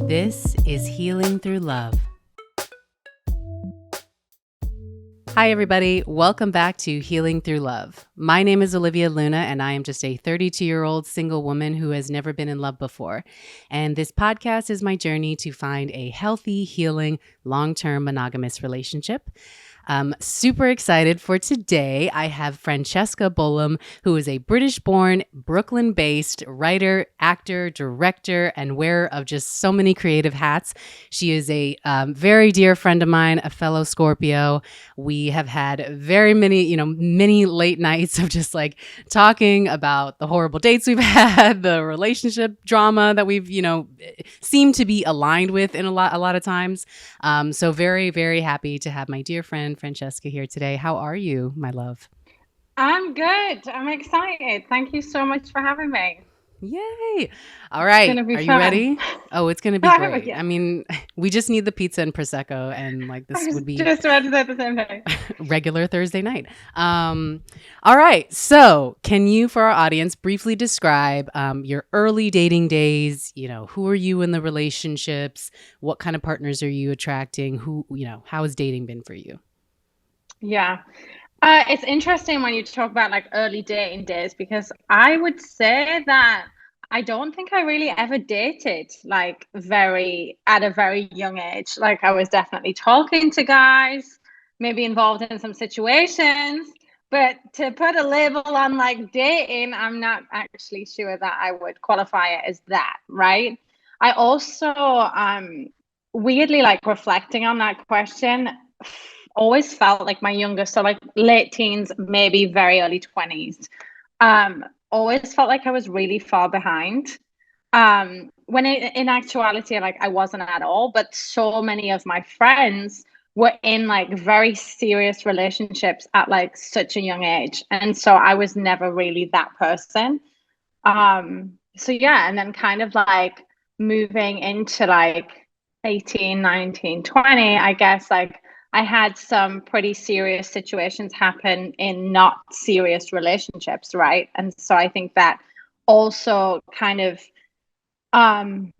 This is Healing Through Love. Hi, everybody. Welcome back to Healing Through Love. My name is Olivia Luna, and I am just a 32-year-old single woman who has never been in love before. And this podcast is my journey to find a healthy, healing, long-term monogamous relationship. I'm super excited for today. I have Francesca Bolam, who is a British-born, Brooklyn-based writer, actor, director, and wearer of just so many creative hats. She is a very dear friend of mine, a fellow Scorpio. We have had very many late nights of just like talking about the horrible dates we've had, the relationship drama that we've, seemed to be aligned with in a lot of times. So very, very happy to have my dear friend Francesca here today. How are you, my love? I'm good. I'm excited. Thank you so much for having me. Yay. All It's right. gonna be Are you fun. ready? Oh, it's going to be great. Yeah, I mean, we just need the pizza and Prosecco, and like I this was would be just about to say the same thing. regular Thursday night. All right. So, can you, for our audience, briefly describe your early dating days? Who are you in the relationships? What kind of partners are you attracting? How has dating been for you? Yeah. It's interesting when you talk about like early dating days because I would say that I don't think I really ever dated like very at a very young age. Like I was definitely talking to guys, maybe involved in some situations, but to put a label on like dating, I'm not actually sure that I would qualify it as that, right? I also weirdly like reflecting on that question always felt like my youngest, so like late teens, maybe very early 20s. Always felt like I was really far behind. When in actuality, like I wasn't at all, but so many of my friends were in like very serious relationships at like such a young age. And so I was never really that person. So yeah, and then kind of like moving into like 18, 19, 20, I guess like I had some pretty serious situations happen in not serious relationships, right? And so I think that also kind of um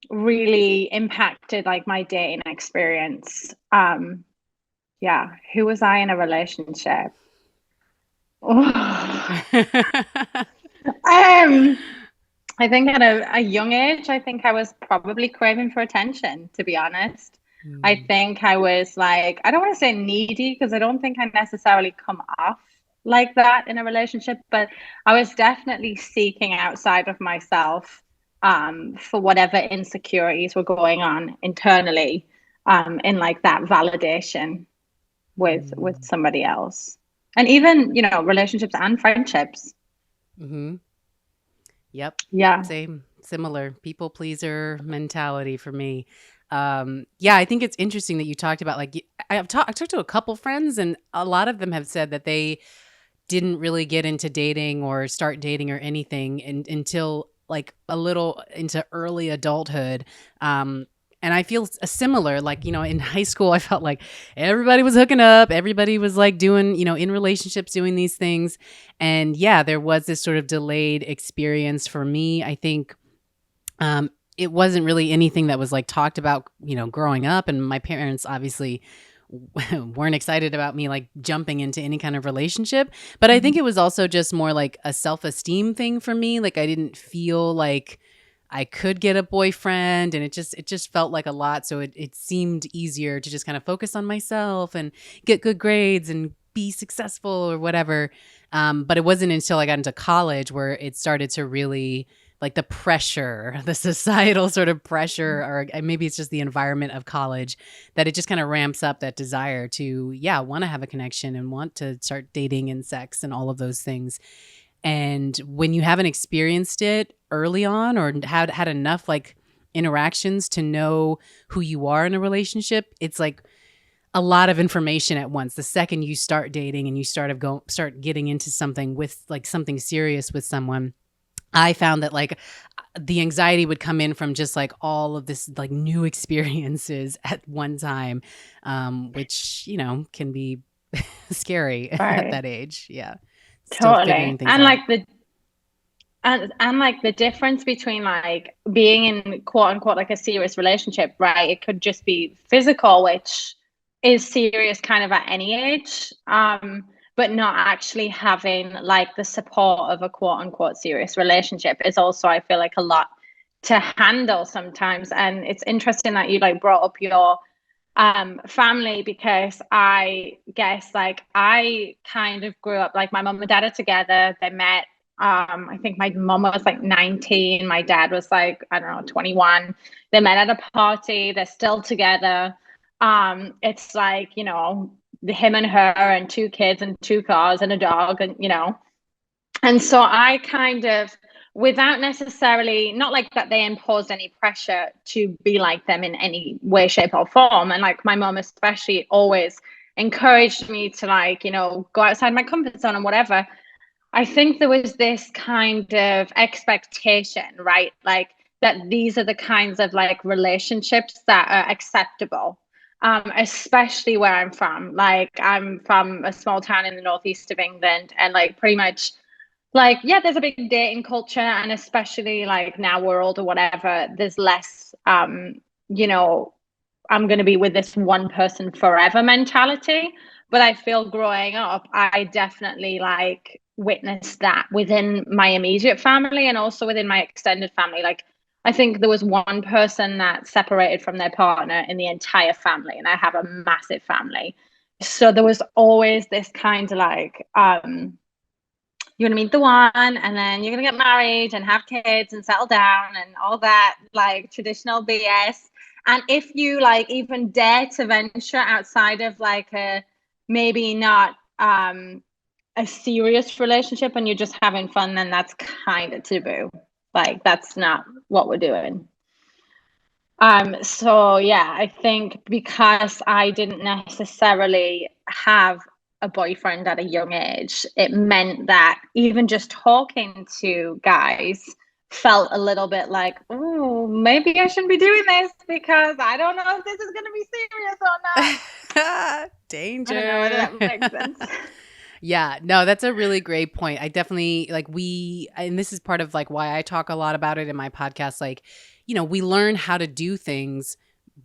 really impacted like my dating experience. Yeah, who was I in a relationship? um I think at a young age, I think I was probably craving for attention, to be honest. I Mm, think I was like, I don't want to say needy because I don't think I necessarily come off like that in a relationship, but I was definitely seeking outside of myself for whatever insecurities were going on internally in like that validation with mm, somebody else. And even, relationships and friendships. mm-hmm. Yep. Yeah. Same, similar people pleaser mentality for me. Yeah, I think it's interesting that you talked about like I talked to a couple friends, and a lot of them have said that they didn't really get into dating or start dating or anything until like a little into early adulthood. And I feel similar, like, in high school, I felt like everybody was hooking up. Everybody was like doing, in relationships, doing these things. And yeah, there was this sort of delayed experience for me. I think it wasn't really anything that was like talked about, growing up. And my parents obviously weren't excited about me like jumping into any kind of relationship. But I think it was also just more like a self-esteem thing for me. Like I didn't feel like I could get a boyfriend, and it just felt like a lot. So it seemed easier to just kind of focus on myself and get good grades and be successful or whatever. But it wasn't until I got into college where it started to really like the pressure, the societal sort of pressure, or maybe it's just the environment of college, that it just kind of ramps up that desire to, yeah, want to have a connection and want to start dating and sex and all of those things. And when you haven't experienced it early on or had enough like interactions to know who you are in a relationship, it's like a lot of information at once. The second you start dating and you start getting into something with like something serious with someone, I found that like the anxiety would come in from just like all of this like new experiences at one time, which can be scary at Right. that age. Yeah, still Totally. figuring things And out. like And like the difference between like being in quote unquote like a serious relationship, right? It could just be physical, which is serious kind of at any age, but not actually having like the support of a quote unquote serious relationship is also, I feel like, a lot to handle sometimes. And it's interesting that you like brought up your family, because I guess like I kind of grew up like my mom and dad are together. They met, I think my mom was like 19, my dad was like, I don't know, 21. They met at a party, they're still together. It's like, him and her and two kids and two cars and a dog, and and so I kind of, without necessarily, not like that they imposed any pressure to be like them in any way, shape, or form. And like my mom, especially, always encouraged me to like, go outside my comfort zone and whatever. I think there was this kind of expectation, right? Like that these are the kinds of like relationships that are acceptable. Especially where I'm from. Like I'm from a small town in the northeast of England, and like pretty much like, yeah, there's a big dating culture, and especially like now we're older, whatever, there's less you know I'm going to be with this one person forever mentality. But I feel growing up, I definitely like witnessed that within my immediate family and also within my extended family. Like I think there was one person that separated from their partner in the entire family, and I have a massive family. So there was always this kind of like you're going to meet the one, and then you're going to get married and have kids and settle down and all that like traditional BS. And if you like even dare to venture outside of like a maybe not a serious relationship and you're just having fun, then that's kind of taboo. Like that's not what we're doing. So yeah, I think because I didn't necessarily have a boyfriend at a young age, it meant that even just talking to guys felt a little bit like, oh, maybe I shouldn't be doing this because I don't know if this is going to be serious or not. I don't know whether Danger. that makes sense. Yeah, no, that's a really great point. I definitely like and this is part of like why I talk a lot about it in my podcast. Like, we learn how to do things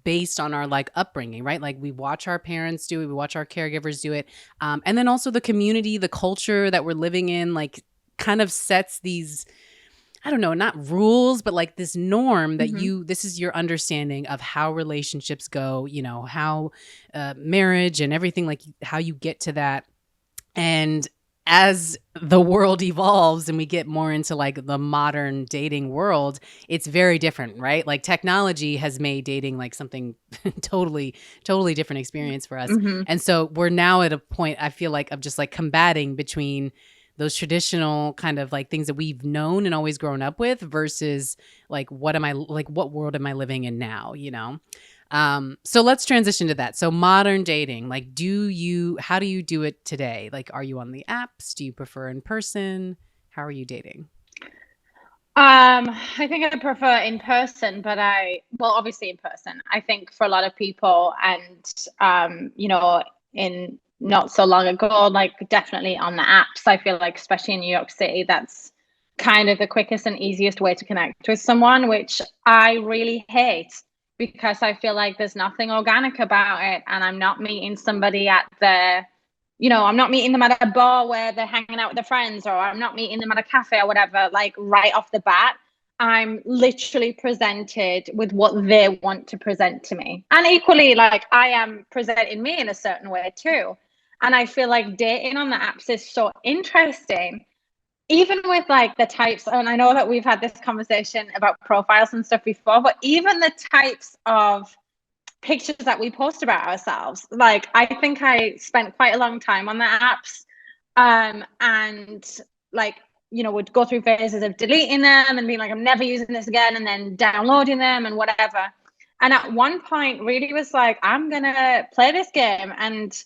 based on our like upbringing, right? Like we watch our parents do it, we watch our caregivers do it. And then also the community, the culture that we're living in, like kind of sets these, I don't know, not rules, but like this norm that Mm-hmm. this is your understanding of how relationships go, how marriage and everything, like how you get to that. And as the world evolves and we get more into like the modern dating world, it's very different, right? Like technology has made dating like something totally, totally different experience for us. Mm-hmm. And so we're now at a point, I feel like, of just like combating between those traditional kind of like things that we've known and always grown up with versus like what world am I living in now, so let's transition to that. So modern dating, like how do you do it today? Like, are you on the apps? Do you prefer in person? How are you dating? I think I prefer in person, but well, obviously in person. I think for a lot of people, and in not so long ago, like definitely on the apps. I feel like, especially in New York City, that's kind of the quickest and easiest way to connect with someone, which I really hate because I feel like there's nothing organic about it, and I'm not meeting somebody at I'm not meeting them at a bar where they're hanging out with their friends, or I'm not meeting them at a cafe or whatever, like right off the bat. I'm literally presented with what they want to present to me. And equally, like I am presenting me in a certain way too. And I feel like dating on the apps is so interesting, even with like the types. And I know that we've had this conversation about profiles and stuff before, but even the types of pictures that we post about ourselves. Like I think I spent quite a long time on the apps, and like would go through phases of deleting them and being like, I'm never using this again, and then downloading them and whatever. And at one point, really was like, I'm gonna play this game and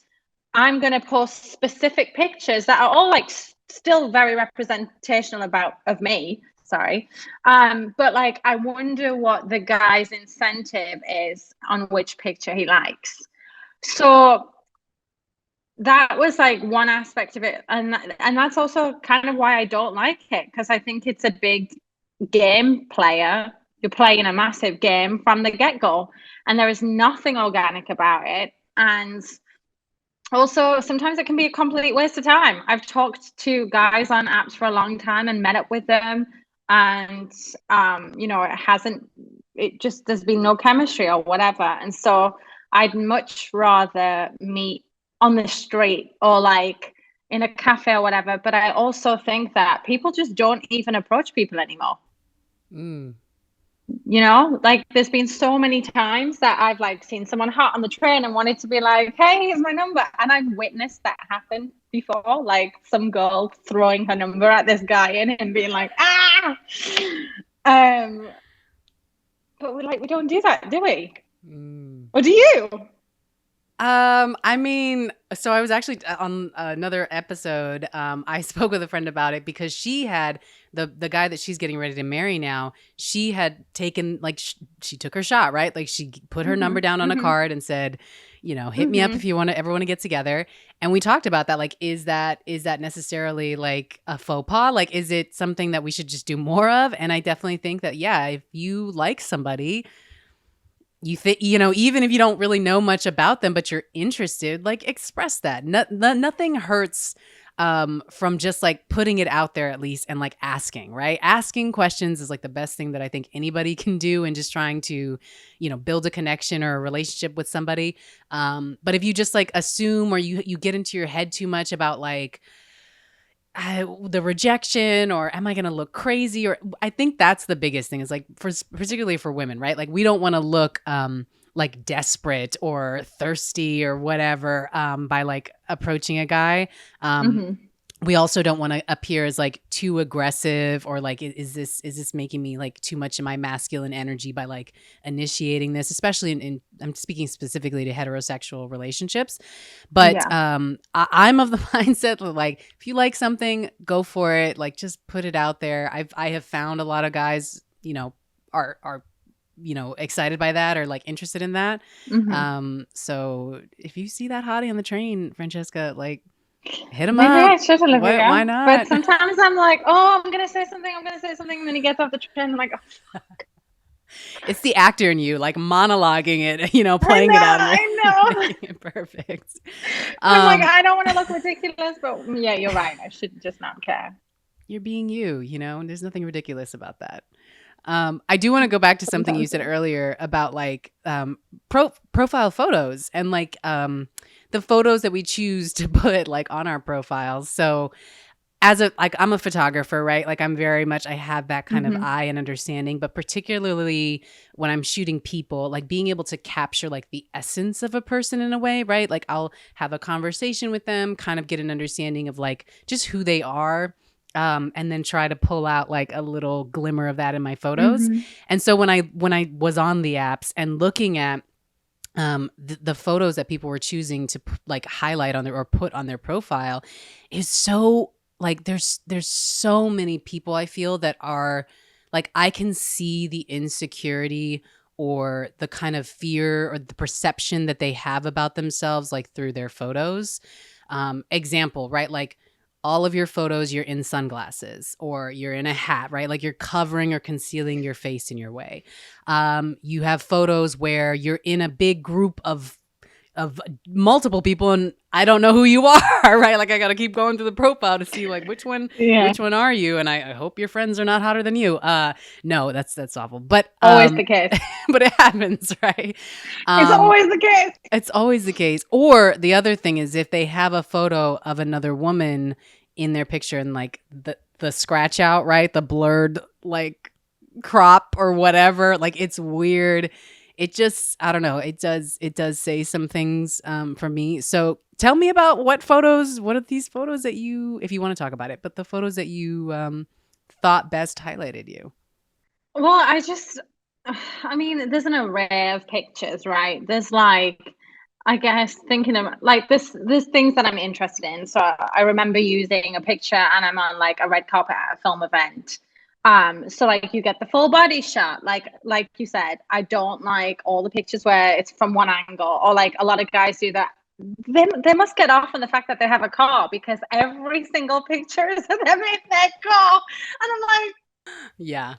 I'm gonna post specific pictures that are all like still very representational of me. Sorry. But like I wonder what the guy's incentive is on which picture he likes. So that was like one aspect of it, and that's also kind of why I don't like it, because I think it's a big game player. You're playing a massive game from the get-go, and there is nothing organic about it. And also, sometimes it can be a complete waste of time. I've talked to guys on apps for a long time and met up with them, and it just, there's been no chemistry or whatever. And so I'd much rather meet on the street or like in a cafe or whatever. But I also think that people just don't even approach people anymore. Mm. Like there's been so many times that I've like seen someone hot on the train and wanted to be like, hey, here's my number. And I've witnessed that happen before, like some girl throwing her number at this guy in and being like, ah. But we don't do that, do we? Mm. Or do you? I mean, so I was actually on another episode. I spoke with a friend about it because she had the guy that she's getting ready to marry now. She had taken like she took her shot, right? Like she put her number down on a card and said, hit me up if you ever want to get together. And we talked about that. Like, is that necessarily like a faux pas? Like, is it something that we should just do more of? And I definitely think that, yeah, if you like somebody, you think, even if you don't really know much about them, but you're interested, like express that. Nothing hurts from just like putting it out there at least and like asking, right? Asking questions is like the best thing that I think anybody can do, and just trying to, build a connection or a relationship with somebody. But if you just like assume, or you get into your head too much about like, the rejection, or am I going to look crazy? Or I think that's the biggest thing, is like particularly for women, right? Like we don't want to look like desperate or thirsty or whatever by like approaching a guy. We also don't want to appear as like too aggressive, or like, is this making me like too much of my masculine energy by like initiating this, especially in I'm speaking specifically to heterosexual relationships. But Yeah. I'm of the mindset that like, if you like something, go for it. Like just put it out there. I have found a lot of guys, are excited by that, or like interested in that. So if you see that hottie on the train, Francesca, like, hit him Maybe up. I should, What? Why Olivia. But not? sometimes I'm like, oh, I'm gonna say something, and then he gets off the train. I'm like, oh, It's the actor in you, like monologuing it, I playing know, it out and I know. making it perfect. I'm like, Um, I don't want to look ridiculous, but yeah, you're right. I should just not care. you're being you, and there's nothing ridiculous about that. I do want to go back to something you Sometimes, said yeah. earlier about like profile photos, and like the photos that we choose to put like on our profiles. So I'm a photographer, right? Like I'm very much, I have that kind of eye and understanding, but particularly when I'm shooting people, like being able to capture like the essence of a person in a way, right? Like I'll have a conversation with them, kind of get an understanding of like just who they are. And then try to pull out like a little glimmer of that in my photos. And so when I was on the apps and looking at the photos that people were choosing to like highlight on their or put on their profile, is so like there's so many people I feel that are like, I can see the insecurity or the kind of fear or the perception that they have about themselves like through their photos. Example, right? Like all of your photos, you're in sunglasses or you're in a hat, right? Like you're covering or concealing your face in your way. You have photos where you're in a big group of multiple people and I don't know who you are, right? Like I got to keep going through the profile to see like Yeah, which one are you? And I hope your friends are not hotter than you. No, that's awful. But always the case. but it happens, right? It's Um always the case. it's always the case. Or the other thing is if they have a photo of another woman in their picture and like the scratch out, right? The blurred like crop or whatever, like it's weird. It just, I don't know, it does say some things for me. So tell me about what are these photos that you, if you want to talk about it, but the photos that you thought best highlighted you. Well, I mean, there's an array of pictures, right? There's like, I guess thinking of like this, there's things that I'm interested in. So I remember using a picture and I'm on like a red carpet at a film event. So like you get the full body shot, like you said, I don't like all the pictures where it's from one angle, or like a lot of guys do that they must get off on the fact that they have a car because every single picture is of them in their car. And I'm like, Yeah.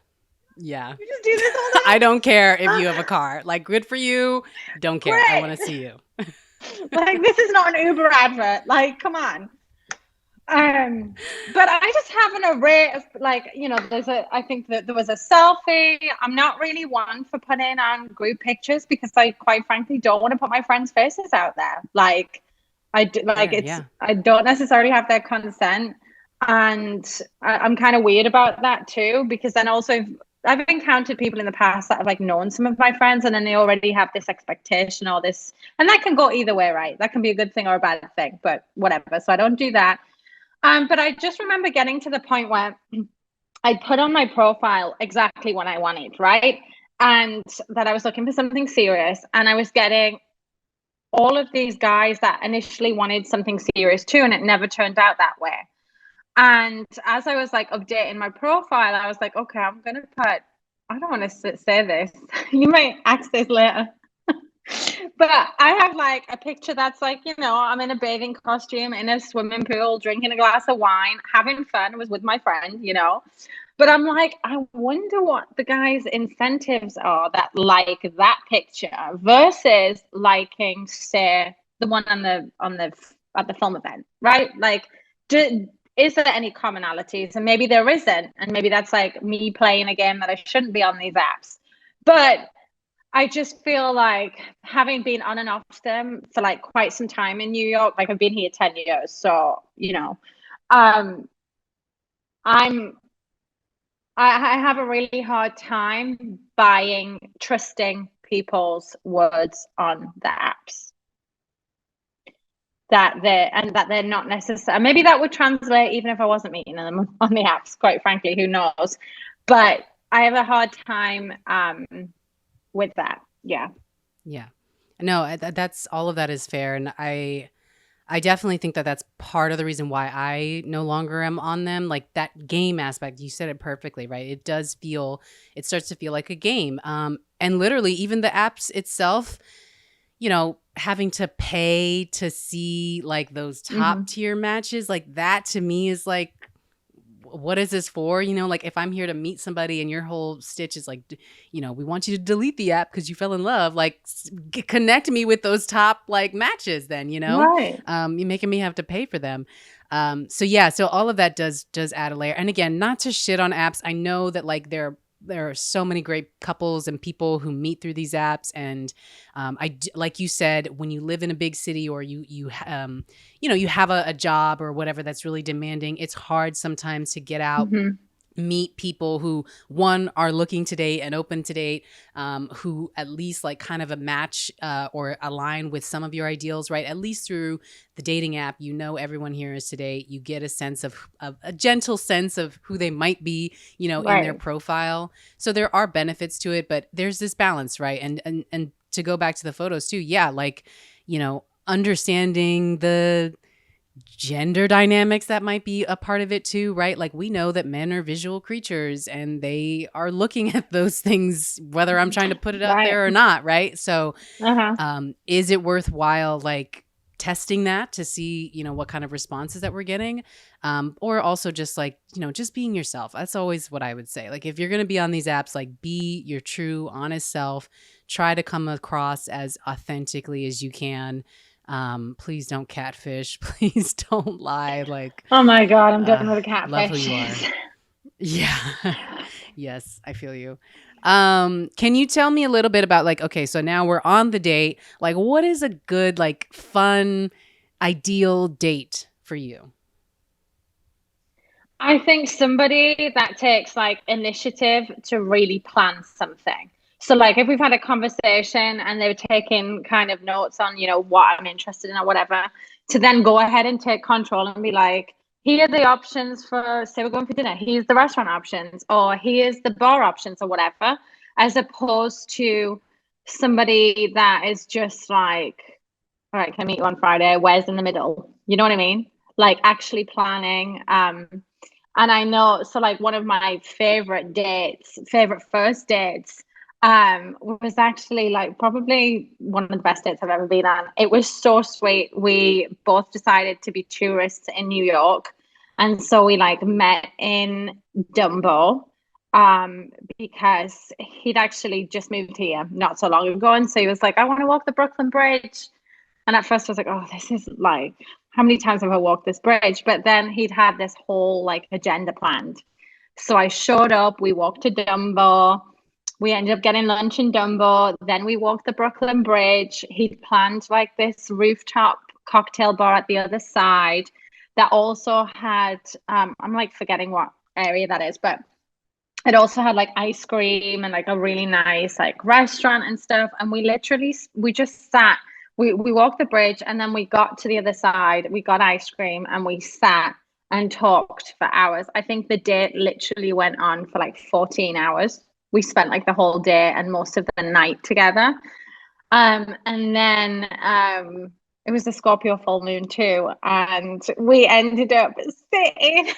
Yeah. you just do this all I don't care if day? you have a car. Like, good for you. Don't care. I want to Great. see you. Like, this is not an Uber advert. Like, come on. Um, but I just have an array of, like, I think that there was a selfie. I'm not really one for putting on group pictures because I quite frankly don't want to put my friends' faces out there. Like, Fair. Yeah. I don't necessarily have their consent. And I'm kind of weird about that too, because then also I've encountered people in the past that have like known some of my friends and then they already have this expectation or this, and that can go either way, right? That can be a good thing or a bad thing, but whatever. So I don't do that. But I just remember getting to the point where I put on my profile exactly what I wanted, right? And that I was looking for something serious. And I was getting all of these guys that initially wanted something serious too. And it never turned out that way. And as I was like updating my profile, I was like, okay, I'm going to put, I don't want to say this. You might ask this later. But I have like a picture that's like, I'm in a bathing costume in a swimming pool, drinking a glass of wine, having fun. I was with my friend. But I'm like, I wonder what the guys' incentives are that like that picture versus liking, say, the one on the at the film event, right? Like, is there any commonalities? And maybe there isn't, and maybe that's like me playing a game that I shouldn't be on these apps. But I just feel like having been on and off them for like quite some time in New York, like I've been here 10 years. So, um, I'm, I have a really hard time trusting people's words on the apps that they're not necessary. Maybe that would translate even if I wasn't meeting them on the apps, quite frankly, who knows? But I have a hard time, with that. Yeah. Yeah. No, that's all of that is fair. And I definitely think that that's part of the reason why I no longer am on them. Like that game aspect, you said it perfectly, right? It starts to feel like a game. And literally, even the apps itself, having to pay to see like those top Mm-hmm. tier matches, like that to me is like, what is this for? Like if I'm here to meet somebody and your whole stitch is like, we want you to delete the app because you fell in love, like connect me with those top like matches then, Right. you're making me have to pay for them. So yeah, so all of that does add a layer. And again, not to shit on apps. I know that like there are so many great couples and people who meet through these apps, and like you said, when you live in a big city or you have a job or whatever that's really demanding, it's hard sometimes to get out, Mm-hmm. meet people who one are looking to date and open to date, who at least like kind of a match or align with some of your ideals, right? At least through the dating app, everyone here is to date. You get a sense of a gentle sense of who they might be, in their Right. profile. So there are benefits to it, but there's this balance, right? And to go back to the photos too, yeah, like, understanding the gender dynamics that might be a part of it too, right? Like we know that men are visual creatures and they are looking at those things whether I'm trying to put it out Right. there or not, right? So Uh-huh. is it worthwhile like testing that to see, what kind of responses that we're getting? Or also just like, just being yourself. That's always what I would say. Like if you're going to be on these apps, like be your true honest self, try to come across as authentically as you can. Please don't catfish. Please don't lie. Like, Oh my God, I'm done with the love who you are. catfishes. Yeah. Yes, I feel you. Can you tell me a little bit about like, okay, so now we're on the date. Like, what is a good, like, fun, ideal date for you? I think somebody that takes like initiative to really plan something. So like if we've had a conversation and they're taking kind of notes on, what I'm interested in or whatever, to then go ahead and take control and be like, here are the options for, say we're going for dinner, here's the restaurant options, or here's the bar options or whatever, as opposed to somebody that is just like, all right, can I meet you on Friday? Where's in the middle? You know what I mean? Like actually planning. And I know, so like one of my favorite first dates, was actually like probably one of the best dates I've ever been on. It was so sweet. We both decided to be tourists in New York. And so we like met in Dumbo because he'd actually just moved here not so long ago. And so he was like, I want to walk the Brooklyn Bridge. And at first I was like, oh, this is like, how many times have I walked this bridge? But then he'd had this whole like agenda planned. So I showed up, we walked to Dumbo. We ended up getting lunch in Dumbo. Then we walked the Brooklyn Bridge. He'd planned like this rooftop cocktail bar at the other side that also had, I'm like forgetting what area that is, but it also had like ice cream and like a really nice like restaurant and stuff. And we just sat. We walked the bridge and then we got to the other side. We got ice cream and we sat and talked for hours. I think the date literally went on for like 14 hours. We spent like the whole day and most of the night together. And then it was the Scorpio full moon too, and we ended up sitting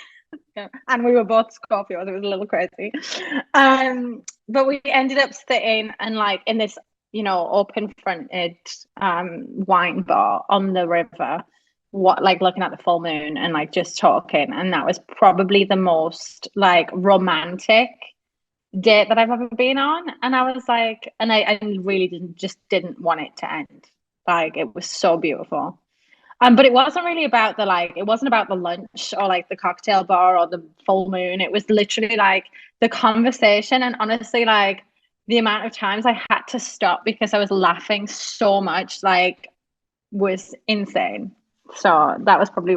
and we were both Scorpios. It was a little crazy. But we ended up sitting and like in this, open fronted wine bar on the river, what like looking at the full moon and like just talking. And that was probably the most like romantic date that I've ever been on. And I was like, and I really didn't want it to end. Like it was so beautiful. But it wasn't really about it wasn't about the lunch or like the cocktail bar or the full moon. It was literally like the conversation. And honestly, like the amount of times I had to stop because I was laughing so much, like was insane. So that was probably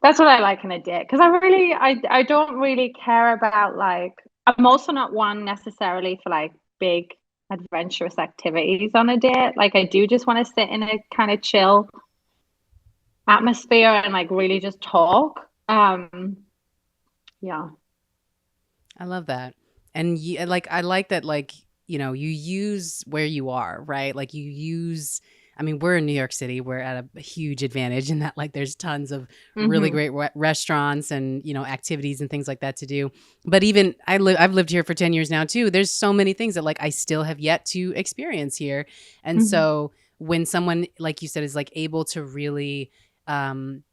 that's what I like in a date. Because I don't really care about like, I'm also not one necessarily for like big adventurous activities on a date. Like I do just want to sit in a kind of chill atmosphere and like really just talk. Yeah. I love that. And like I like that like, you use where you are, right? Like you use I mean, we're in New York City. We're at a huge advantage in that like there's tons of really Hmm. great restaurants and, activities and things like that to do. But even I've lived here for 10 years now too. There's so many things that like I still have yet to experience here. And Hmm. so when someone like you said is like able to really um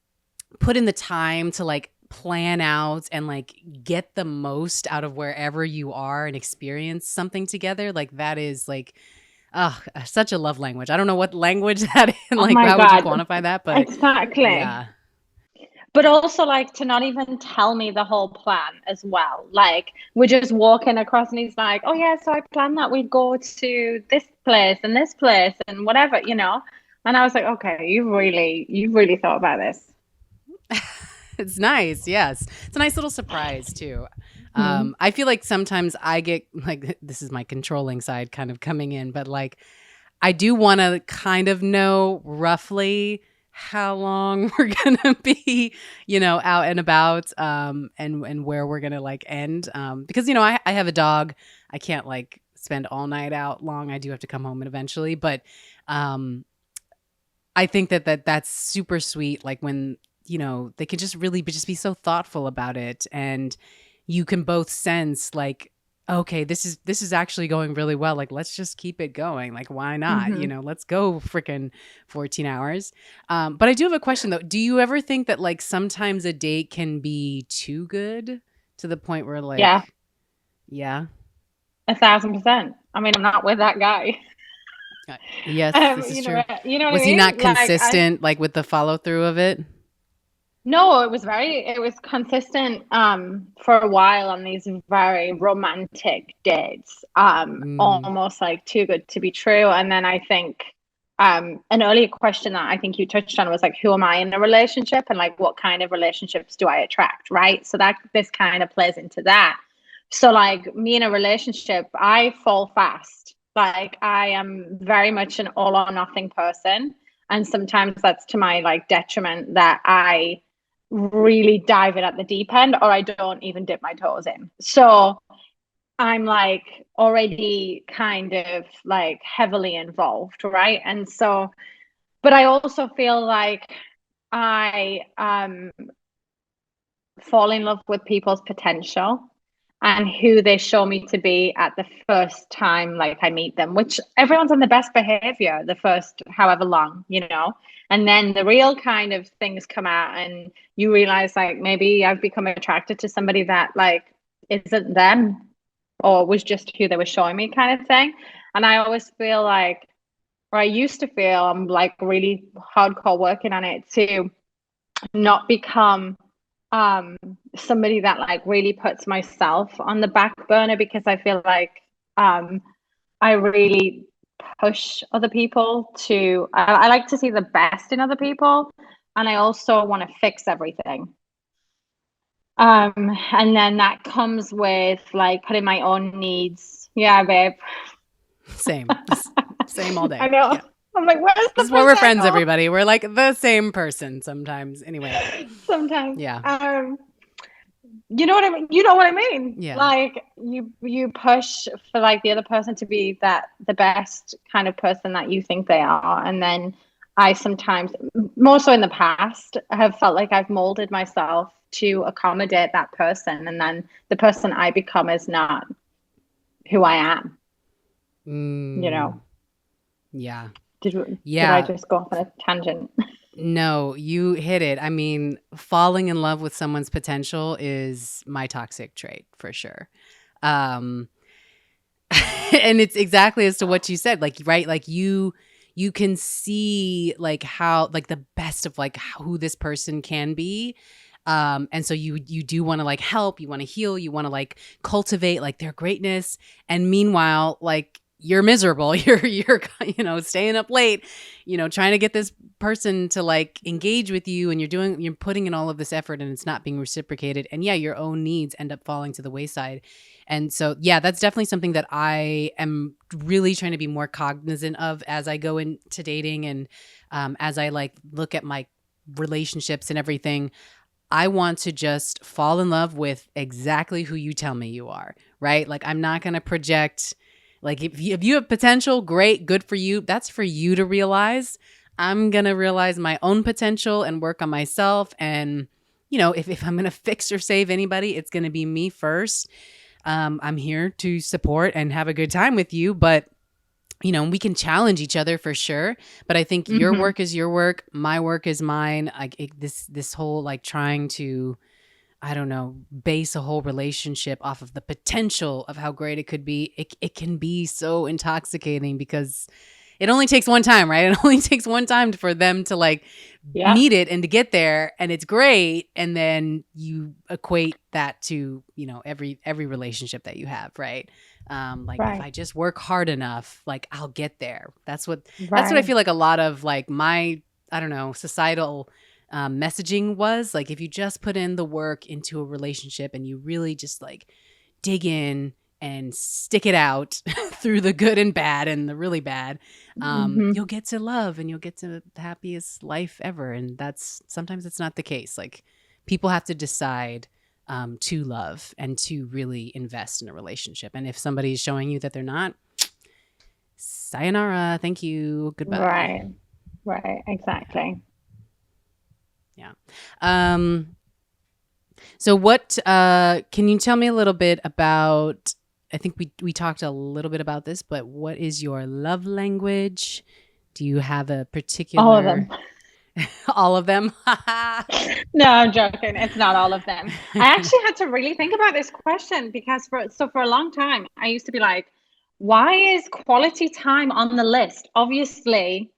put in the time to like plan out and like get the most out of wherever you are and experience something together, like that is like such a love language. I don't know what language that is, Oh like my how would you God. quantify that, but Exactly. yeah. But also like to not even tell me the whole plan as well. Like we're just walking across and he's like, oh yeah, so I planned that we'd go to this place and whatever, you know. And I was like, okay, you really thought about this. It's nice. Yes. It's a nice little surprise too. Hmm. I feel like sometimes I get like this is my controlling side kind of coming in, but like I do want to kind of know roughly how long we're gonna be, out and about, and where we're gonna like end, because I have a dog. I can't like spend all night out long. I do have to come home eventually, but um, I think that's super sweet. Like when they can just really just be so thoughtful about it, and you can both sense like, okay, this is actually going really well. Like let's just keep it going. Like why not? Hmm. Let's go freaking 14 hours. But I do have a question though. Do you ever think that like sometimes a date can be too good to the point where Yeah, like, yeah, 1,000%. I mean, I'm not with that guy. uh, yes, this is true. You know what I Was he mean? not consistent like with the follow through of it? No, it was consistent for a while on these very romantic dates. Mm, Almost like too good to be true. And then I think an earlier question that I think you touched on was like, who am I in a relationship and like what kind of relationships do I attract, right? So that this kind of plays into that. So like me in a relationship, I fall fast. Like I am very much an all or nothing person. And sometimes that's to my like detriment that I really dive in at the deep end or I don't even dip my toes in. So I'm like already kind of like heavily involved, right? And so, but I also feel like I fall in love with people's potential. and who they show me to be at the first time like I meet them, which everyone's on the best behavior the first however long, you know. And then the real kind of things come out and you realize like maybe I've become attracted to somebody that like isn't them or was just who they were showing me kind of thing. And I always feel like, or I used to feel, I'm like really hardcore working on it to not become um somebody that like really puts myself on the back burner, because I feel like um I really push other people to I like to see the best in other people, and I also want to fix everything. And then that comes with like putting my own needs. Yeah, babe. Same. Same all I day. know. Yeah. I'm like, where's This the is why we're friends, prosecco? everybody. We're like the same person sometimes. Anyway. Sometimes. Yeah. You know what I mean? You know what I mean? Yeah. Like you push for like the other person to be that the best kind of person that you think they are. And then I sometimes, more so in the past, have felt like I've molded myself to accommodate that person. And then the person I become is not who I am, you Mm, know. yeah. Did I Yeah. just go off on a tangent? No, you hit it. I mean, falling in love with someone's potential is my toxic trait for sure. Um, and it's exactly as to what you said. Like, right? Like you can see like how like the best of like who this person can be. And so you do want to like help, you want to heal, you want to like cultivate like their greatness. And meanwhile, like you're miserable. You're staying up late, trying to get this person to like engage with you, and you're putting in all of this effort and it's not being reciprocated. And yeah, your own needs end up falling to the wayside. And so, yeah, that's definitely something that I am really trying to be more cognizant of as I go into dating, and as I like look at my relationships and everything. I want to just fall in love with exactly who you tell me you are, right? Like I'm not going to project. Like if you have potential, great, good for you. That's for you to realize. I'm going to realize my own potential and work on myself. And, if I'm going to fix or save anybody, it's going to be me first. I'm here to support and have a good time with you, but we can challenge each other for sure. But I think your Hmm. work is your work, my work is mine. Like this whole like trying to, I don't know, base a whole relationship off of the potential of how great it could be. It can be so intoxicating because it only takes one time, right? It only takes one time for them to like Yeah. meet it and to get there, and it's great. And then you equate that to, every relationship that you have, right? Like if Right. I just work hard enough, like I'll get there. That's what I Right. feel like a lot of like my, I don't know, societal messaging was like, if you just put in the work into a relationship and you really just like dig in and stick it out through the good and bad and the really bad, Hmm. you'll get to love and you'll get to the happiest life ever. And that's sometimes it's not the case. Like people have to decide to love and to really invest in a relationship. And if somebody's showing you that they're not, sayonara, thank you, goodbye. Right. Right. Exactly. Yeah. Um, so what can you tell me a little bit about, I think we talked a little bit about this, but what is your love language? Do you have a All of them. particular all of them? No, I'm joking. It's not all of them. I actually had to really think about this question because for a long time I used to be like, why is quality time on the list? Obviously,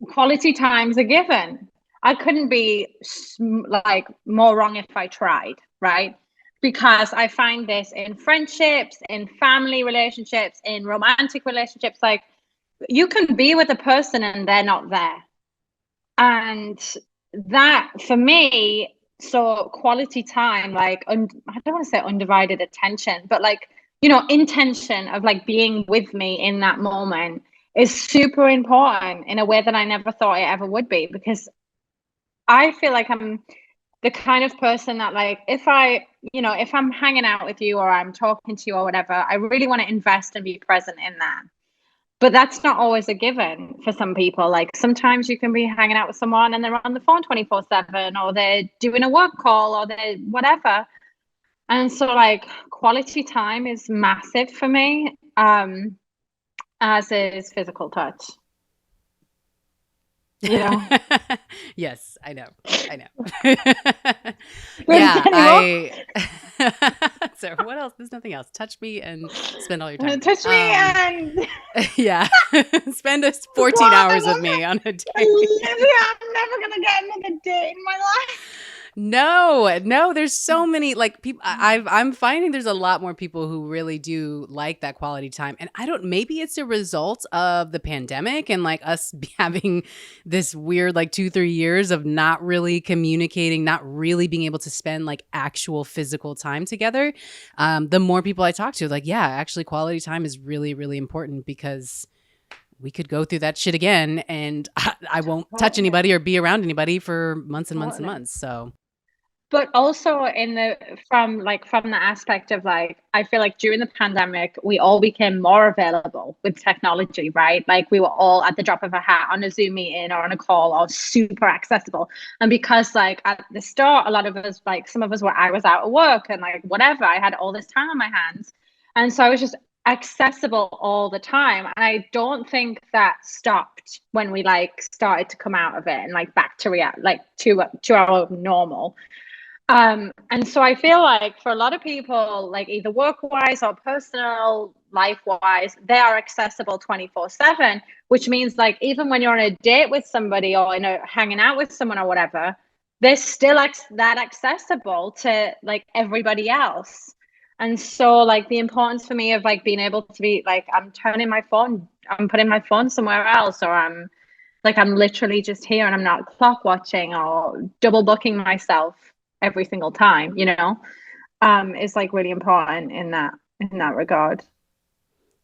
quality time's a given. I couldn't be like more wrong if I tried, right? Because I find this in friendships, in family relationships, in romantic relationships, like you can be with a person and they're not there. And that for me, so quality time, like I don't want to say undivided attention, but like, intention of like being with me in that moment is super important in a way that I never thought it ever would be, because I feel like I'm the kind of person that like if I'm hanging out with you or I'm talking to you or whatever, I really want to invest and be present in that. But that's not always a given for some people. Like sometimes you can be hanging out with someone and they're on the phone 24/7, or they're doing a work call, or they're whatever. And so like quality time is massive for me, as is physical touch, you know. Yes, I know. I know. Good Yeah, anymore. so what else? There's nothing else. Touch me and spend all your time with me. Touch me and Yeah. Spend us God, 14 I hours with love me it. on a date. Literally, I'm never gonna get another date in my life. No, no, there's so many like people I'm finding there's a lot more people who really do like that quality time. And I don't maybe it's a result of the pandemic and like us having this weird like 2-3 years of not really communicating, not really being able to spend like actual physical time together. The more people I talk to like, yeah, actually quality time is really really important because we could go through that shit again and I won't touch Totally, anybody or be around anybody for months and months and totally. months. So But also in the from the aspect of like I feel like during the pandemic we all became more available with technology, right? Like we were all at the drop of a hat on a Zoom meeting or on a call or super accessible. And because like at the start, a lot of us like some of us were I was out of work and like whatever, I had all this time on my hands. And so I was just accessible all the time. And I don't think that stopped when we like started to come out of it and like back to like to our normal. And so I feel like for a lot of people, like either work wise or personal life wise, they are accessible 24/7, which means like even when you're on a date with somebody or hanging out with someone or whatever, they're still that accessible to like everybody else. And so like the importance for me of like being able to be like, I'm putting my phone somewhere else, or I'm literally just here and I'm not clock watching or double booking myself every single time, is like really important in that regard.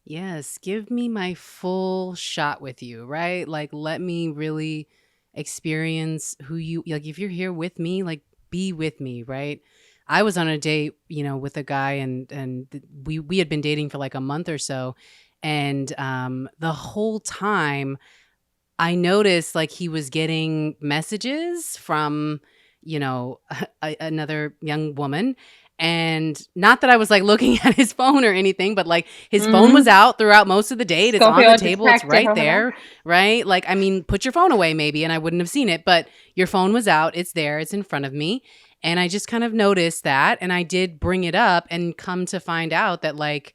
yes, give me my full shot with you, right? Like, let me really experience who you like. If you're here with me, like, be with me, right? I was on a date, with a guy, and we had been dating for like a month or so, and the whole time I noticed like he was getting messages from, another young woman. And not that I was like looking at his phone or anything, but like his phone was Mm-hmm. out throughout most of the date. It's on the Scorpio table, it's detective right over there. there, right? Like, I mean, put your phone away maybe, and I wouldn't have seen it, but your phone was out, it's there, it's in front of me. And I just kind of noticed that. And I did bring it up and come to find out that, like,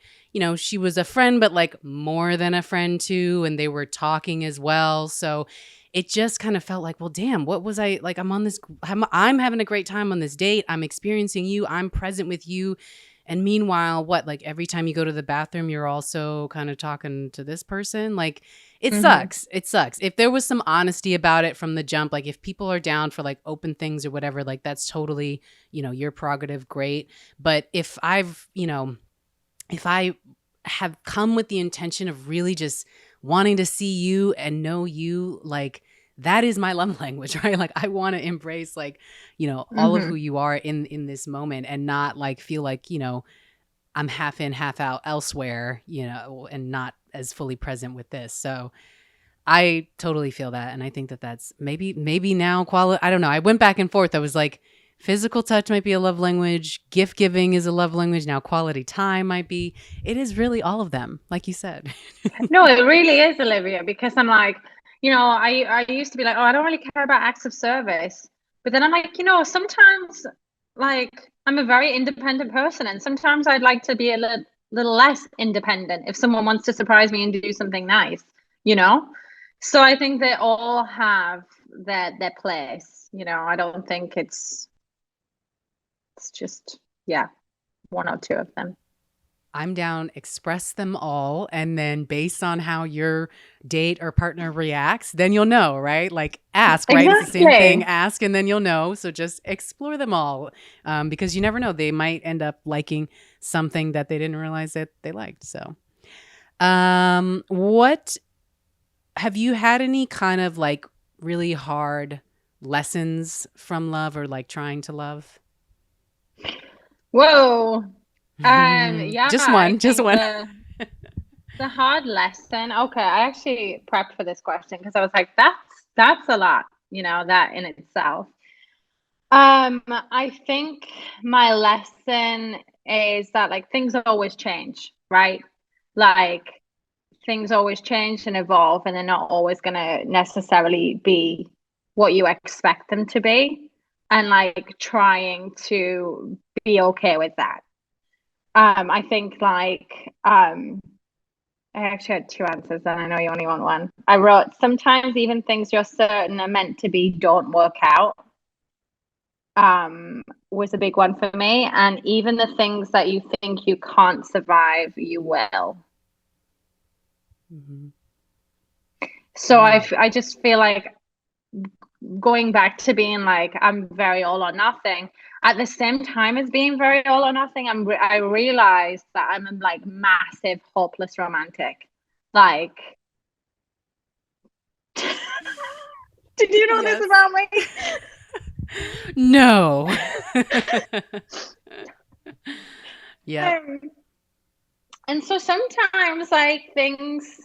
she was a friend, but like more than a friend too. And they were talking as well. So it just kind of felt like, well, damn, what was I like? I'm having a great time on this date. I'm experiencing you. I'm present with you. And meanwhile, what, like every time you go to the bathroom, you're also kind of talking to this person? Like, it Mm-hmm. sucks. It sucks. If there was some honesty about it from the jump, like if people are down for like open things or whatever, like that's totally, your prerogative, great. But if I have come with the intention of really just wanting to see you and know you, like that is my love language, right? Like I want to embrace like, all of who Mm-hmm. you are in this moment and not like feel like, I'm half in, half out elsewhere, and not as fully present with this. So I totally feel that, and I think that that's maybe now quality. I don't know. I went back and forth. I was like, physical touch might be a love language. Gift giving is a love language. Now, quality time might be. It is really all of them, like you said. No, it really is, Olivia, because I'm like, I used to be like, oh, I don't really care about acts of service. But then I'm like, sometimes like I'm a very independent person and sometimes I'd like to be a little less independent if someone wants to surprise me and do something nice, you know? So I think they all have their place, I don't think it's just yeah, one or two of them. I'm down, express them all. And then based on how your date or partner reacts, then you'll know, right? Like ask, right? It's the same thing. Exactly. Ask and then you'll know. So just explore them all because you never know. They might end up liking something that they didn't realize that they liked. So, what have you had any kind of like really hard lessons from love or like trying to love? Whoa. Yeah, Just I one, just think one. the hard lesson. Okay, I actually prepped for this question because I was like, that's a lot, that in itself. I think my lesson is that like things always change, right? Like things always change and evolve, and they're not always gonna necessarily be what you expect them to be. And like trying to be okay with that. I think I actually had two answers, and I know you only want one. I wrote sometimes even things you're certain are meant to be don't work out. Was a big one for me. And even the things that you think you can't survive, you will. Hmm. So Mm. I just feel like going back to being like I'm very all or nothing at the same time as being very all or nothing. I realized that I'm a like massive hopeless romantic. Like, did you know this Yes. about me? No. Yep. Um, And so sometimes like things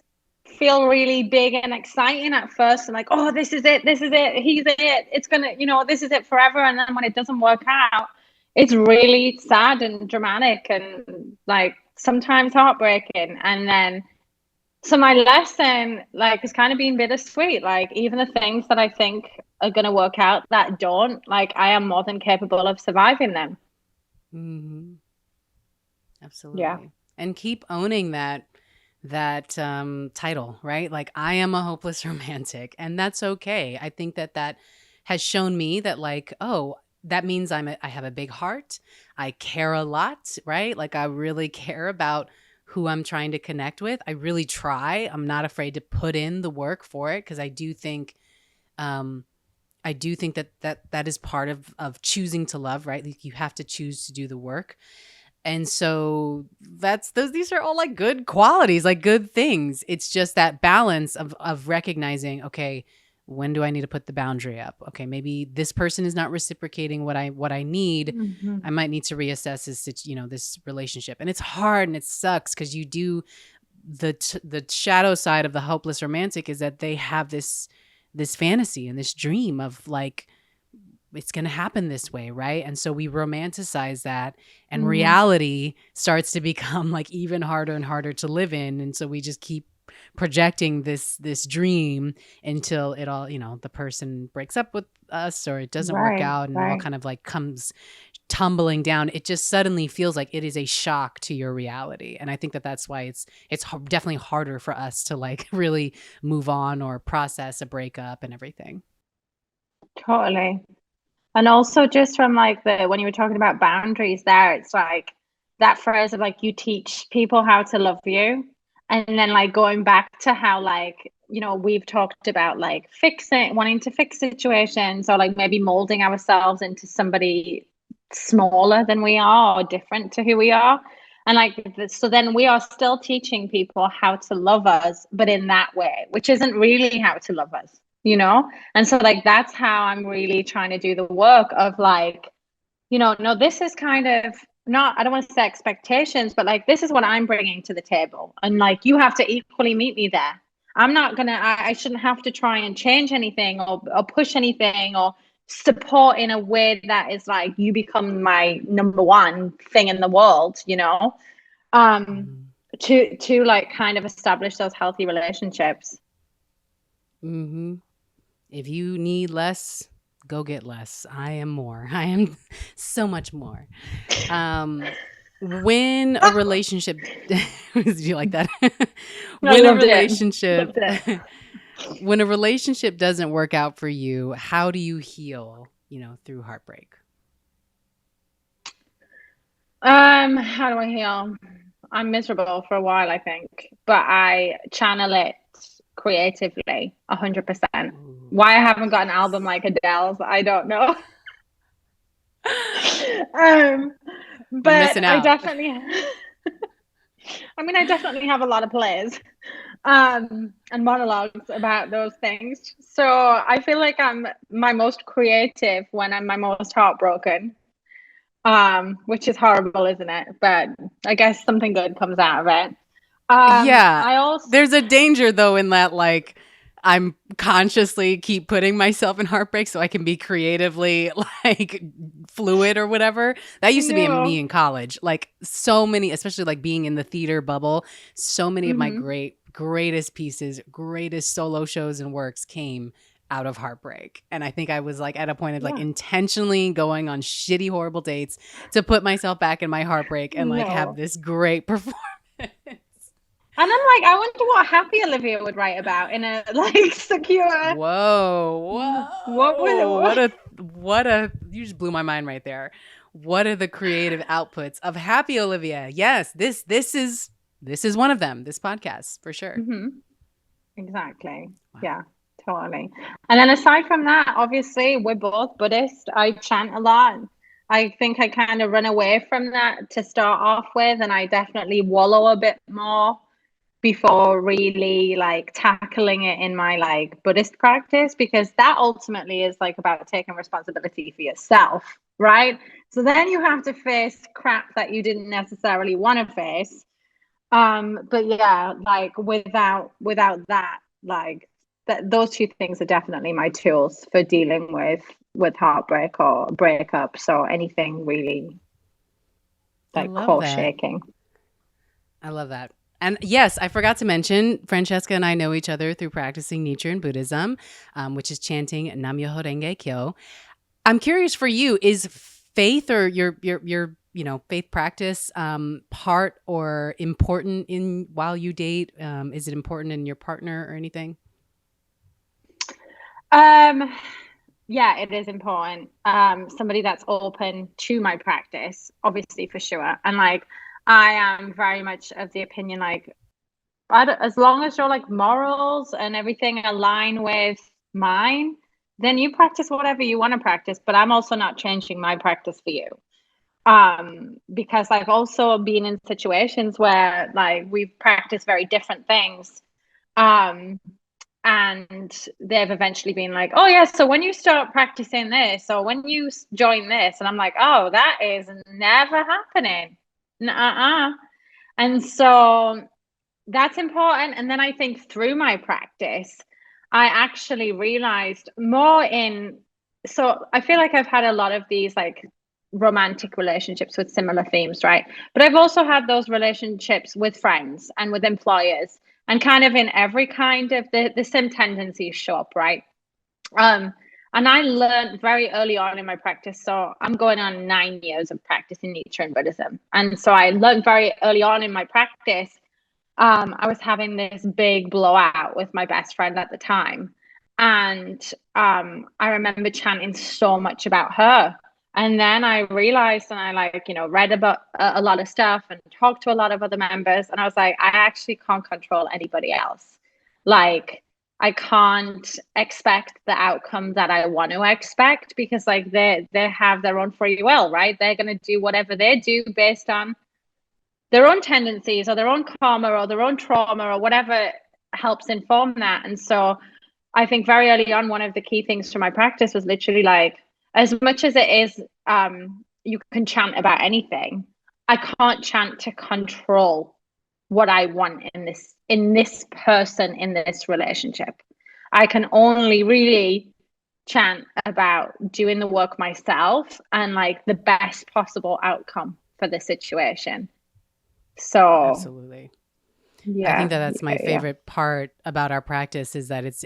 feel really big and exciting at first and like, oh, this is it, he's it, it's gonna, this is it forever. And then when it doesn't work out, it's really sad and dramatic and like sometimes heartbreaking. And then so my lesson like has kind of been bittersweet. Like even the things that I think are gonna work out that don't, like I am more than capable of surviving them. Hmm. Yeah. Absolutely. And keep owning that title, right? Like I am a hopeless romantic, and that's okay. I think that that has shown me that like, oh, that means I have a big heart. I care a lot, right? Like I really care about who I'm trying to connect with. I really try. I'm not afraid to put in the work for it because um I do think that that is part of choosing to love, right? Like you have to choose to do the work. And so that's those these are all like good qualities, like good things. It's just that balance of recognizing, okay, when do I need to put the boundary up? Okay, maybe this person is not reciprocating what I need. I Hmm. might need to reassess this relationship. And it's hard and it sucks because you do the shadow side of the hopeless romantic is that they have this fantasy and this dream of like it's going to happen this way, right? And so we romanticize that, and Hmm. reality starts to become like even harder and harder to live in. And so we just keep projecting this dream until it all, the person breaks up with us or it doesn't work Right, out and it all right. kind of like comes tumbling down. It just suddenly feels like it is a shock to your reality. And I think that that's why it's definitely harder for us to like really move on or process a breakup and everything. Totally. And also just from like the when you were talking about boundaries there, it's like that phrase of like you teach people how to love you. And then like going back to how like, we've talked about like fixing wanting to fix situations or like maybe molding ourselves into somebody smaller than we are or different to who we are. And like so then we are still teaching people how to love us, but in that way, which isn't really how to love us. And so like that's how I'm really trying to do the work of like, no, this is kind of not, I don't want to say expectations, but like this is what I'm bringing to the table. And like you have to equally meet me there. I'm not gonna, I shouldn't have to try and change anything or push anything or support in a way that is like you become my number one thing in the world. Um, Mhm. to like kind of establish those healthy relationships. Mhm. If you need less, go get less. I am more. I am so much more. Um, when a relationship, do you like that? I when a loved it. relationship, Loved it. when a relationship doesn't work out for you, how do you heal? Through heartbreak. How do I heal? I'm miserable for a while, I think, but I channel it creatively, 100%. Ooh, Why I haven't got an album yes. like Adele's, I don't know. Um, You're but missing out. I definitely have a lot of plays, and monologues about those things. So I feel like I'm my most creative when I'm my most heartbroken. Which is horrible, isn't it? But I guess something good comes out of it. Yeah. I also, There's a danger though in that like I'm consciously keep putting myself in heartbreak so I can be creatively like fluid or whatever. That used to be me No. in college. Like so many, especially like being in the theater bubble, so many of my Hmm. greatest pieces, greatest solo shows and works came out of heartbreak. And I think I was like at a point of like Yeah. intentionally going on shitty, horrible dates to put myself back in my heartbreak and like have No. this great performance. And I'm like, I wonder what happy Olivia would write about in a like secure. Whoa, What whoa. would? You just blew my mind right there. What are the creative outputs of Happy Olivia? Yes, this is one of them, this podcast, for sure. Hmm. Exactly. Wow. Yeah, totally. And then aside from that, obviously, we're both Buddhist. I chant a lot. I think I kind of run away from that to start off with, and I definitely wallow a bit more before really like tackling it in my like Buddhist practice, because that ultimately is like about taking responsibility for yourself, right? So then you have to face crap that you didn't necessarily want to face. But yeah, like without that, like those two things are definitely my tools for dealing with heartbreak or breakups or anything really I like love core that. shaking. I love that. And yes, I forgot to mention, Francesca and I know each other through practicing Nichiren Buddhism, which is chanting Nam Myoho Renge Kyo. I'm curious for you, is faith or your faith practice part or important in while you date? Is it important in your partner or anything? Um, yeah, it is important. Somebody that's open to my practice, obviously for sure. And like I am very much of the opinion like as long as your like morals and everything align with mine, then you practice whatever you want to practice. But I'm also not changing my practice for you. Because I've also been in situations where like we've practiced very different things. Um, and they've eventually been like, oh yeah, so when you start practicing this or when you join this, and I'm like, oh, that is never happening. Nuh-uh. And so that's important. And then I think through my practice, I actually realized more in, so I feel like I've had a lot of these like romantic relationships with similar themes, right? But I've also had those relationships with friends and with employers, and kind of in every kind of the same tendencies show up, right? Um, and I learned very early on in my practice. So I'm going on 9 years of practicing Nichiren Buddhism. And so I learned very early on in my practice. I was having this big blowout with my best friend at the time. And I remember chanting so much about her. And then I realized, and I like, read about a lot of stuff and talked to a lot of other members. And I was like, I actually can't control anybody else. Like, I can't expect the outcome that I want to expect, because like they have their own free will, right? They're going to do whatever they do based on their own tendencies or their own karma or their own trauma or whatever helps inform that. And so I think very early on, one of the key things to my practice was literally like, as much as it is, you can chant about anything, I can't chant to control what I want in this person, in this relationship. I can only really chant about doing the work myself and like the best possible outcome for the situation. So Absolutely. I think yeah, that that's my yeah, yeah. favorite part about our practice is that it's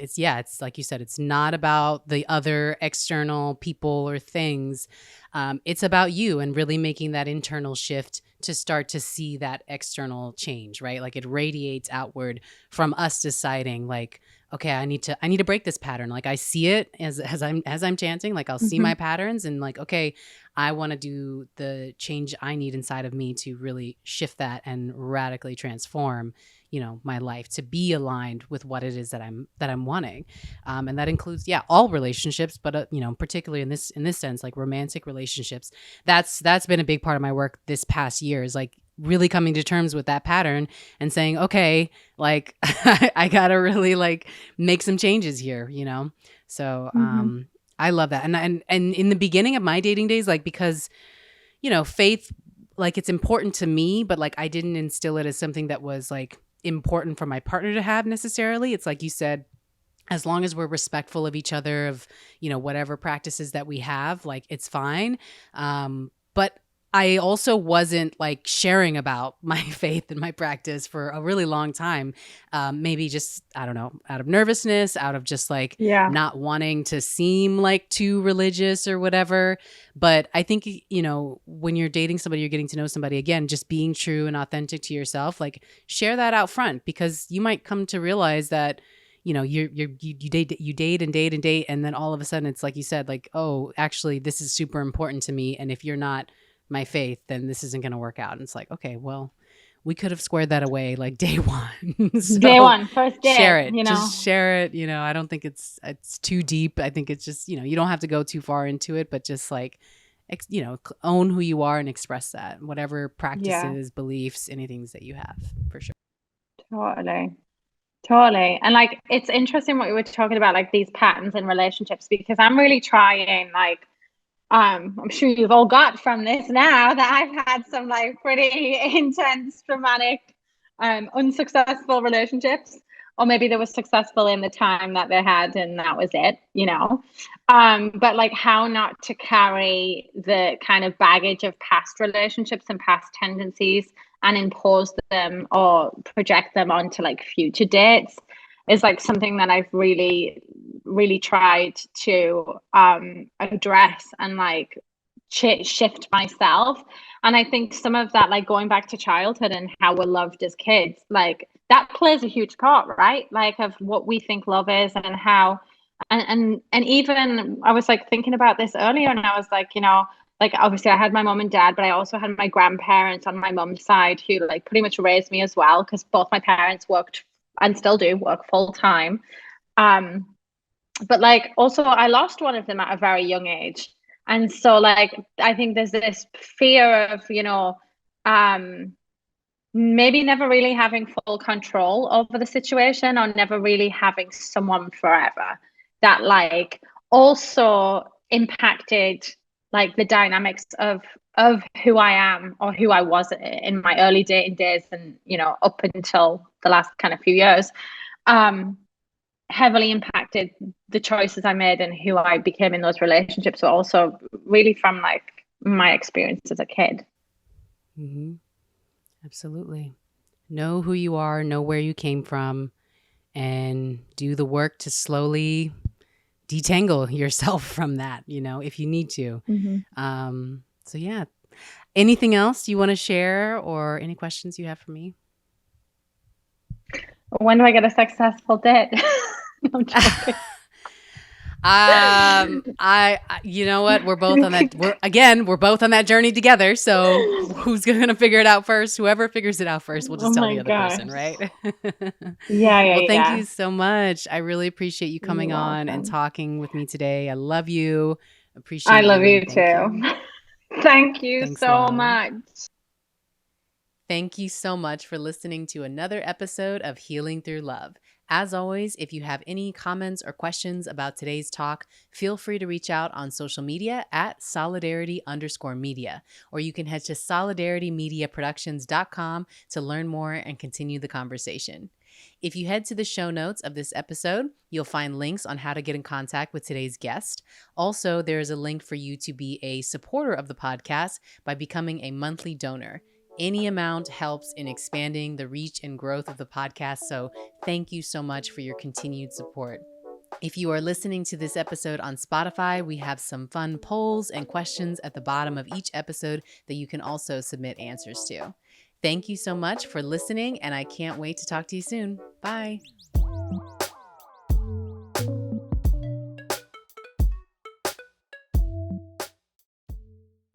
like you said, it's not about the other external people or things. It's about you and really making that internal shift to start to see that external change, right? Like it radiates outward from us deciding like, okay, I need to break this pattern. Like I see it as I'm chanting, like I'll see Hmm. my patterns and like, okay, I want to do the change I need inside of me to really shift that and radically transform my life to be aligned with what it is that I'm wanting, and that includes all relationships, but particularly in this sense, like romantic relationships. That's been a big part of my work this past year, is like really coming to terms with that pattern and saying, okay, like I gotta really like make some changes here. So Hmm. I love that. And in the beginning of my dating days, like, because faith, like, it's important to me, but like I didn't instill it as something that was like important for my partner to have necessarily. It's like you said, as long as we're respectful of each other, of, whatever practices that we have, like, it's fine. But I also wasn't like sharing about my faith and my practice for a really long time. Maybe just, I don't know, out of nervousness, out of just like Yeah. not wanting to seem like too religious or whatever. But I think, when you're dating somebody, you're getting to know somebody, again, just being true and authentic to yourself, like, share that out front, because you might come to realize that, you date and date and date, and then all of a sudden it's like you said, like, oh, actually this is super important to me, and if you're not my faith, then this isn't going to work out. And it's like, okay, well, we could have squared that away like day one. Day So one, first share date, it, just share it. I don't think it's too deep. I think it's just, you don't have to go too far into it, but just like, own who you are and express that, whatever Yeah, practices, beliefs, anything that you have, for sure. totally. Totally. And like it's interesting what we were talking about, like these patterns in relationships, because I'm really trying, like, I'm sure you've all got from this now that I've had some like pretty intense, dramatic, unsuccessful relationships. Or maybe they were successful in the time that they had and that was it. But like how not to carry the kind of baggage of past relationships and past tendencies and impose them or project them onto like future dates is like something that I've really, really tried to address and like shift myself. And I think some of that, like going back to childhood and how we're loved as kids, like that plays a huge part, right? Like of what we think love is and how, and even I was like thinking about this earlier, and I was like, like obviously I had my mom and dad, but I also had my grandparents on my mom's side who like pretty much raised me as well, because both my parents worked and still do work full time. Um, but like also I lost one of them at a very young age. And so like I think there's this fear of, um maybe never really having full control over the situation, or never really having someone forever, that like also impacted like the dynamics of who I am or who I was in my early dating days, and up until the last kind of few years. um Heavily impacted the choices I made and who I became in those relationships, but also really from like my experience as a kid. Mm-hmm. Absolutely. Know who you are, know where you came from, and do the work to slowly detangle yourself from that, if you need to. Mm-hmm. So yeah. Anything else you want to share, or any questions you have for me? When do I get a successful date? I'm joking. You know what? We're both on that. We're both on that journey together. So who's going to figure it out first? Whoever figures it out first, we'll Oh just tell my the other gosh. person, right? Yeah, yeah, Well, thank yeah. you so much. I really appreciate you You're coming on and welcome. talking with me today. I love you. I Appreciate love you, and you thank too. you. Thank you Thanks, so love. much. Thank you so much for listening to another episode of Healing Through Love. As always, if you have any comments or questions about today's talk, feel free to reach out on social media at solidarity_media, or you can head to solidaritymediaproductions.com to learn more and continue the conversation. If you head to the show notes of this episode, you'll find links on how to get in contact with today's guest. Also, there is a link for you to be a supporter of the podcast by becoming a monthly donor. Any amount helps in expanding the reach and growth of the podcast, so thank you so much for your continued support. If you are listening to this episode on Spotify, we have some fun polls and questions at the bottom of each episode that you can also submit answers to. Thank you so much for listening, and I can't wait to talk to you soon. Bye.